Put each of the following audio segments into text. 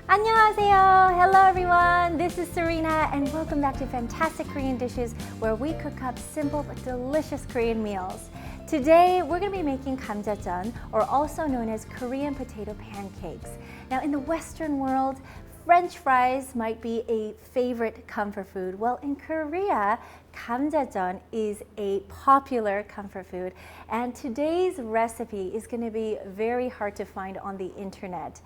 안녕하세요. Hello everyone. This is Serena and welcome back to Fantastic Korean Dishes, where we cook up simple but delicious Korean meals. Today we're going to be making Gamja Jeon, or also known as Korean potato pancakes. Now in the Western world, French fries might be a favorite comfort food. Well, in Korea, Gamja Jeon is a popular comfort food, and today's recipe is going to be very hard to find on the internet.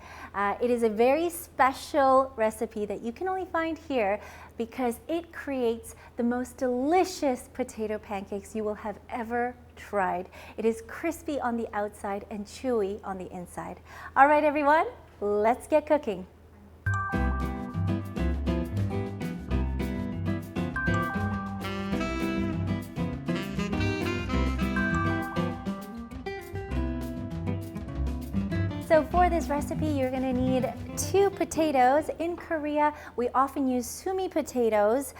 It is a very special recipe that you can only find here because it creates the most delicious potato pancakes you will have ever tried. It is crispy on the outside and chewy on the inside. All right, everyone, let's get cooking. So for this recipe, you're going to need 2 potatoes. In Korea, we often use sumi potatoes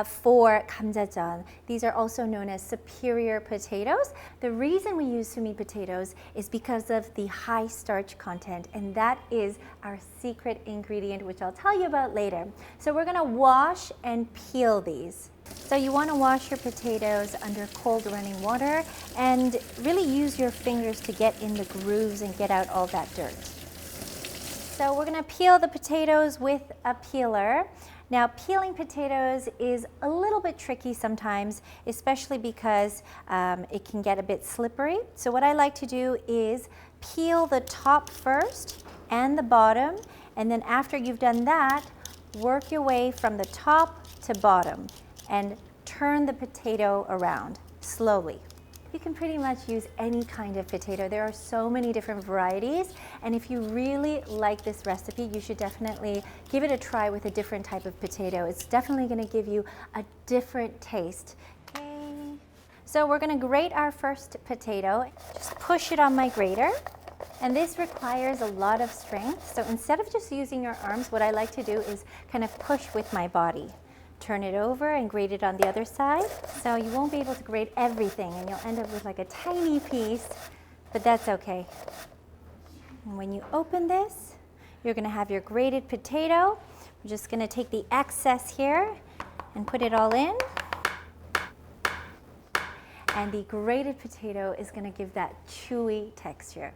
for Gamja Jeon. These are also known as superior potatoes. The reason we use sumi potatoes is because of the high starch content, and that is our secret ingredient, which I'll tell you about later. So we're going to wash and peel these. So you want to wash your potatoes under cold running water and really use your fingers to get in the grooves and get out all that dirt. So we're going to peel the potatoes with a peeler. Now peeling potatoes is a little bit tricky sometimes, especially because it can get a bit slippery. So what I like to do is peel the top first and the bottom, and then after you've done that, work your way from the top to bottom and turn the potato around slowly. You can pretty much use any kind of potato. There are so many different varieties, and if you really like this recipe, you should definitely give it a try with a different type of potato. It's definitely going to give you a different taste. Okay. So we're going to grate our first potato. Just push it on my grater. And this requires a lot of strength. So instead of just using your arms, what I like to do is kind of push with my body. Turn it over and grate it on the other side. So you won't be able to grate everything and you'll end up with like a tiny piece, but that's okay. And when you open this, you're gonna have your grated potato. We're just gonna take the excess here and put it all in. And the grated potato is gonna give that chewy texture.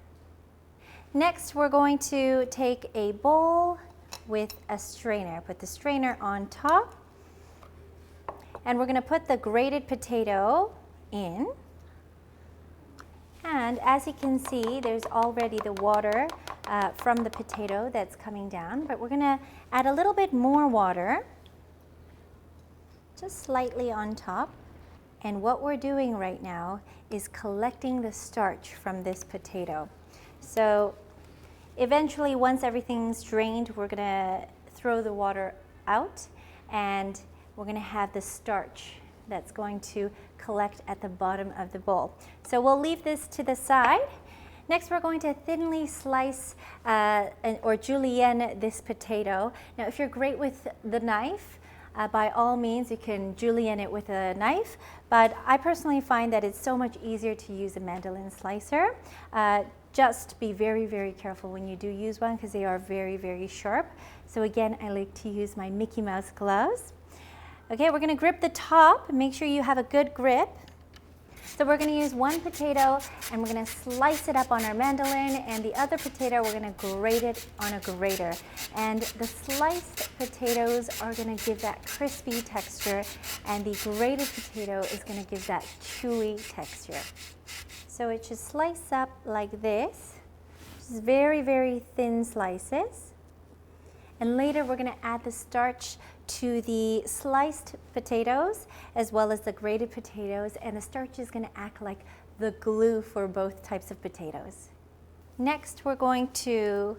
Next, we're going to take a bowl with a strainer. Put the strainer on top. And we're going to put the grated potato in. And as you can see, there's already the water from the potato that's coming down. But we're going to add a little bit more water, just slightly on top. And what we're doing right now is collecting the starch from this potato. So eventually, once everything's drained, we're going to throw the water out, and we're going to have the starch that's going to collect at the bottom of the bowl. So we'll leave this to the side. Next, we're going to thinly slice or julienne this potato. Now, if you're great with the knife, by all means, you can julienne it with a knife, but I personally find that it's so much easier to use a mandolin slicer. Just be very, very careful when you do use one because they are very, very sharp. So again, I like to use my Mickey Mouse gloves. Okay, we're going to grip the top. Make sure you have a good grip. So we're going to use one potato and we're going to slice it up on our mandolin, and the other potato we're going to grate it on a grater. And the sliced potatoes are going to give that crispy texture, and the grated potato is going to give that chewy texture. So it should slice up like this, just very, very thin slices. And later we're going to add the starch to the sliced potatoes as well as the grated potatoes, and the starch is going to act like the glue for both types of potatoes. Next, we're going to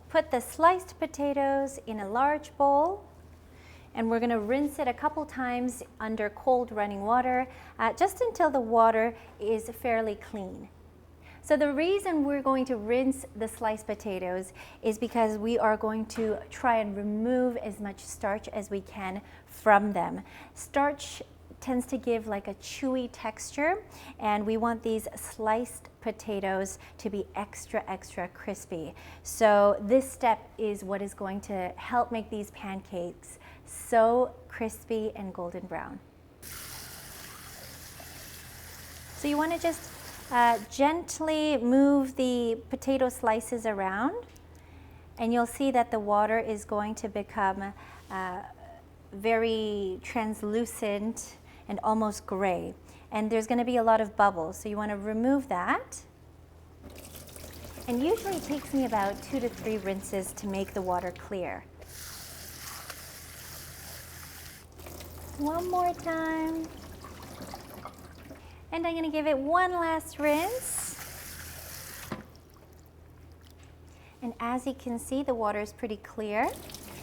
put the sliced potatoes in a large bowl, and we're going to rinse it a couple times under cold running water just until the water is fairly clean. So the reason we're going to rinse the sliced potatoes is because we are going to try and remove as much starch as we can from them. Starch tends to give like a chewy texture, and we want these sliced potatoes to be extra, extra crispy. So this step is what is going to help make these pancakes so crispy and golden brown. So you want to just gently move the potato slices around, and you'll see that the water is going to become very translucent and almost gray. And there's going to be a lot of bubbles, so you want to remove that. And usually it takes me about 2 to 3 rinses to make the water clear. One more time. And I'm going to give it one last rinse. And as you can see, the water is pretty clear.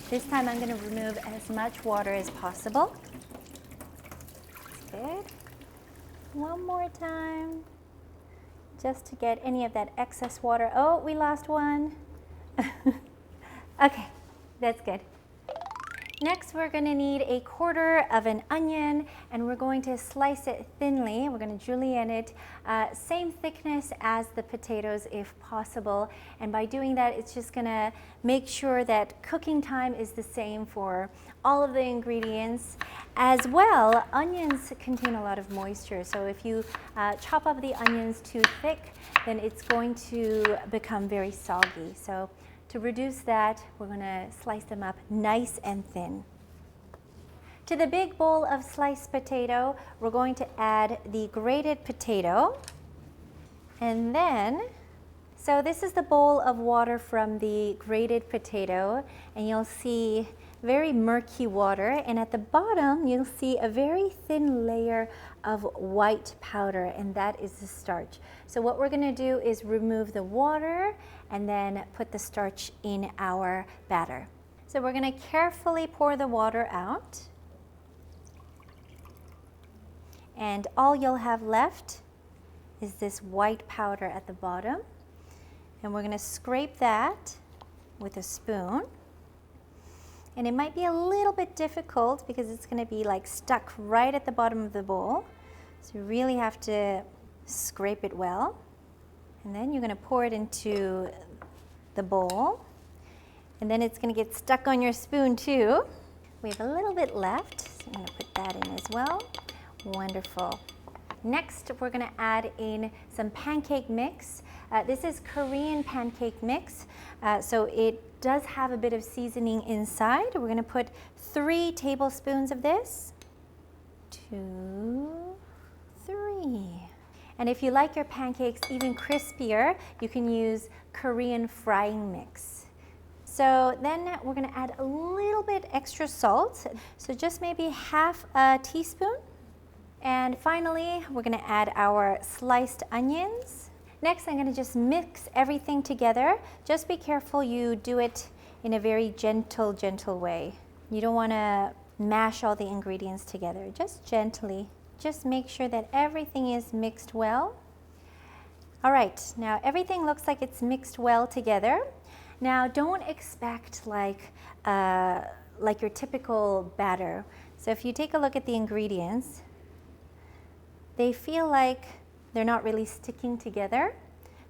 This time I'm going to remove as much water as possible. That's good. One more time, just to get any of that excess water. Oh, we lost one. Okay, that's good. Next, we're going to need 1/4 of an onion, and we're going to slice it thinly. We're going to julienne it, same thickness as the potatoes if possible. And by doing that, it's just going to make sure that cooking time is the same for all of the ingredients. As well, onions contain a lot of moisture, so if you chop up the onions too thick, then it's going to become very soggy. So to reduce that, we're going to slice them up nice and thin. To the big bowl of sliced potato, we're going to add the grated potato. And then, so this is the bowl of water from the grated potato, and you'll see very murky water, and at the bottom you'll see a very thin layer of white powder, and that is the starch. So what we're going to do is remove the water and then put the starch in our batter. So we're going to carefully pour the water out, and all you'll have left is this white powder at the bottom, and we're going to scrape that with a spoon. And it might be a little bit difficult because it's going to be like stuck right at the bottom of the bowl. So you really have to scrape it well. And then you're going to pour it into the bowl. And then it's going to get stuck on your spoon too. We have a little bit left, so I'm going to put that in as well. Wonderful. Next, we're going to add in some pancake mix. This is Korean pancake mix, so it does have a bit of seasoning inside. We're going to put 3 tablespoons of this. 2, 3. And if you like your pancakes even crispier, you can use Korean frying mix. So then we're going to add a little bit extra salt, so just maybe half a teaspoon. And finally, we're going to add our sliced onions. Next, I'm going to just mix everything together. Just be careful you do it in a very gentle way. You don't want to mash all the ingredients together. Just gently. Just make sure that everything is mixed well. All right, now everything looks like it's mixed well together. Now don't expect like your typical batter. So if you take a look at the ingredients, they feel like they're not really sticking together,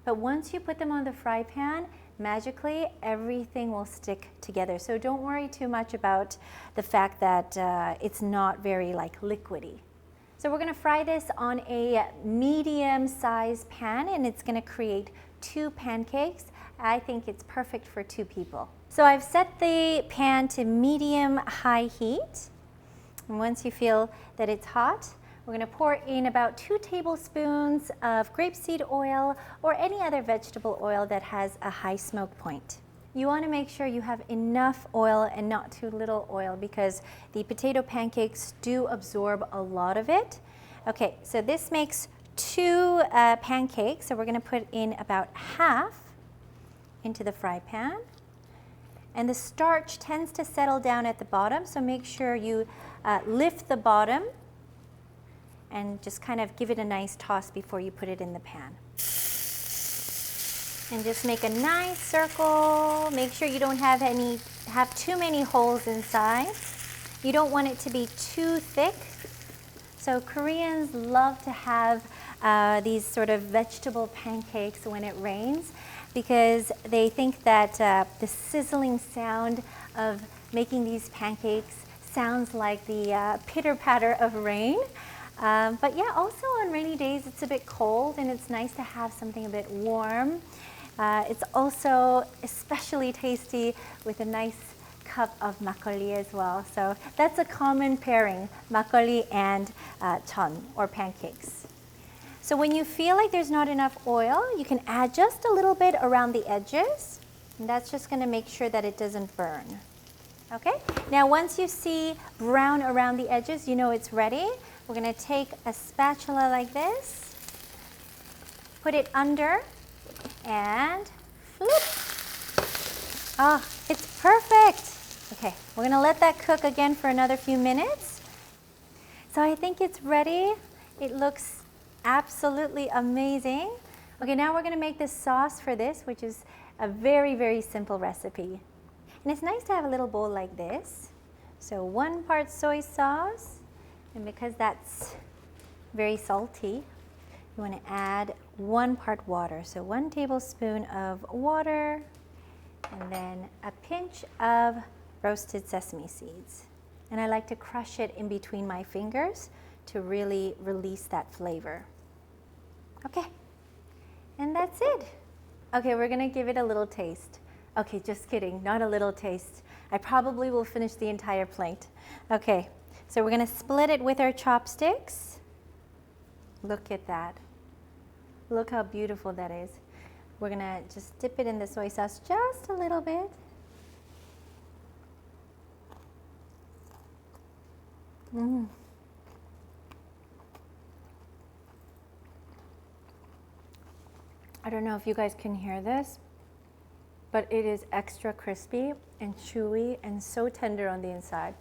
but once you put them on the fry pan, magically everything will stick together. So don't worry too much about the fact that it's not very like liquidy. So we're going to fry this on a medium-sized pan, and it's going to create 2 pancakes. I think it's perfect for 2 people. So I've set the pan to medium-high heat, and once you feel that it's hot, we're going to pour in about 2 tablespoons of grapeseed oil or any other vegetable oil that has a high smoke point. You want to make sure you have enough oil and not too little oil because the potato pancakes do absorb a lot of it. Okay, so this makes 2 pancakes, so we're going to put in about half into the fry pan. And the starch tends to settle down at the bottom, so make sure you lift the bottom and just kind of give it a nice toss before you put it in the pan. And just make a nice circle. Make sure you don't have too many holes inside. You don't want it to be too thick, So Koreans love to have these sort of vegetable pancakes when it rains because they think that the sizzling sound of making these pancakes sounds like the pitter-patter of rain. But yeah, also on rainy days it's a bit cold and it's nice to have something a bit warm. It's also especially tasty with a nice cup of makgeolli as well. So that's a common pairing, makgeolli and jeon or pancakes. So when you feel like there's not enough oil, you can add just a little bit around the edges. And that's just going to make sure that it doesn't burn. Okay? Now once you see brown around the edges, you know it's ready. We're going to take a spatula like this, put it under, and flip. Oh, it's perfect. Okay, we're going to let that cook again for another few minutes. So I think it's ready. It looks absolutely amazing. Okay, now we're going to make this sauce for this, which is a very, very simple recipe. And it's nice to have a little bowl like this. So 1 part soy sauce, and because that's very salty, you want to add 1 part water. So 1 tablespoon of water, and then a pinch of roasted sesame seeds. And I like to crush it in between my fingers to really release that flavor. Okay, and that's it. Okay, we're gonna give it a little taste. Okay, just kidding, not a little taste. I probably will finish the entire plate. Okay, so we're gonna split it with our chopsticks. Look at that. Look how beautiful that is. We're gonna just dip it in the soy sauce just a little bit. I don't know if you guys can hear this, but it is extra crispy and chewy and so tender on the inside.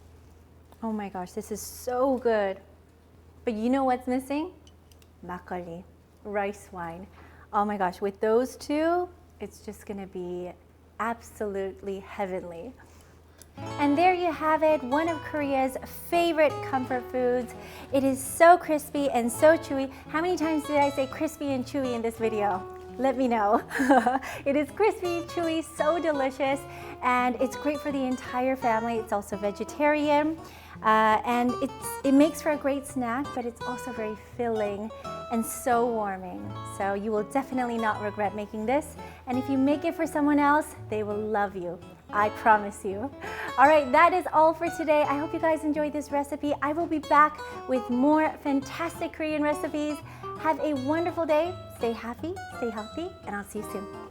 Oh my gosh, this is so good. But you know what's missing? Makgeolli, rice wine. Oh my gosh, with those two, it's just gonna be absolutely heavenly. And there you have it, one of Korea's favorite comfort foods. It is so crispy and so chewy. How many times did I say crispy and chewy in this video? Let me know. It is crispy, chewy, so delicious, and it's great for the entire family. It's also vegetarian, and it makes for a great snack, but it's also very filling and so warming. So you will definitely not regret making this. And if you make it for someone else, they will love you. I promise you. All right, that is all for today. I hope you guys enjoyed this recipe. I will be back with more fantastic Korean recipes. Have a wonderful day. Stay happy, stay healthy, and I'll see you soon.